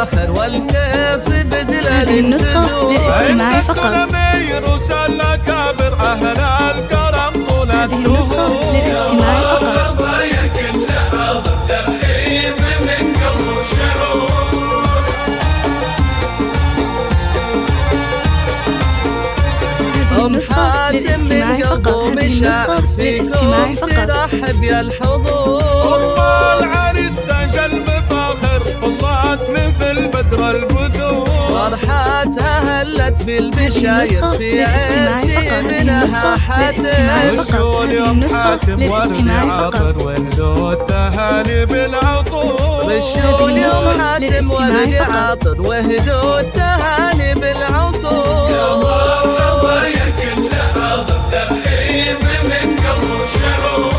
فاخر والكيف بدل هذه النسخة للاستماع فقط. رؤوس الأكابر أهل الكرم طول هذه النسخة للاستماع فقط. كل حاضر ترحيب من قلب وشعور. هذه النسخة للاستماع فقط. هذه النسخة للاستماع فقط. ترحب يا الحضور. العريس تاج المفاخر طلعت مثل بدر البدور. فرحاتها هلت بالبشاير في عيسي منها حاتم. وشون يوم حاتم ولد عاطر ولدوا التهاني بالعطور. وشون يوم حاتم ولد عاطر وهدوا التهاني بالعطور. يا مرحبا يا كل حاضر ترحيب من قلب وشعور.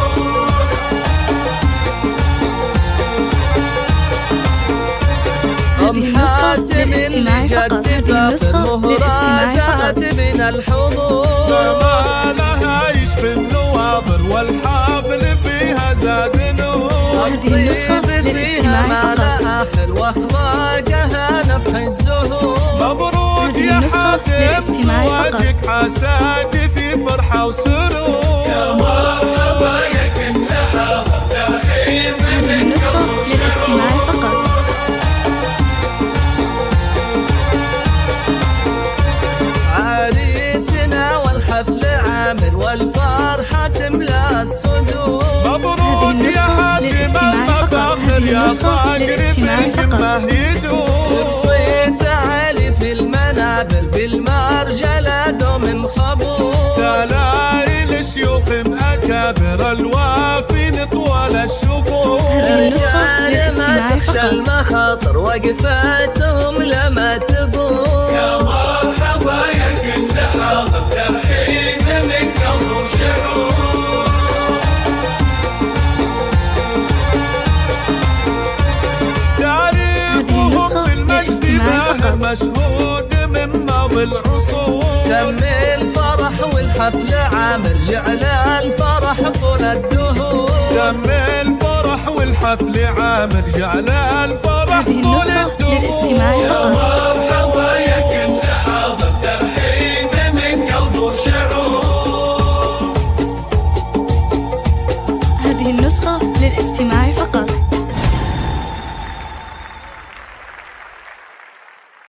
هذه النسخة للاستماع فقط. هذه النسخة للاستماع فقط. من الحضور. جمالها يشفي النواظر والحافل فيها زاد نور. هذه النسخة للاستماع فقط. آخر واخلاقها نفح الزهور. مبروك يا حاتم زواجك حاساك في فرحة وسرور. يا مرحبا يا كل حاضر ترحيب هذه النسخة للاستماع فقط. عريسنا والحفل عامر والفرحة تملى الصدور. مبروك يا حاتم المفاخر يا صاقر في همه يدور. بصيت عالي في المنابر بالمرجلة دوم مخبور. سلايل شيوخ أكابر الوافين طوال الشهور. هذه النسخة للاستماع تخشى فقط. المخاطر وقفاتهم لما تبور. يا مرحبا يا كل حاضر ترحيب من قلب وشعور. تاريخهم بالمجد باهر مشهود من ماضي العصور. تم الفرح والحفل عامر جعل الفرح طول الدهور. تم الفرح والحفل عامر جعل الفرح هذه طول النسخة الدهور. للاستماع فقط. مرحبا يا كل حاضر ترحيب من قلب وشعور. هذه النسخة للاستماع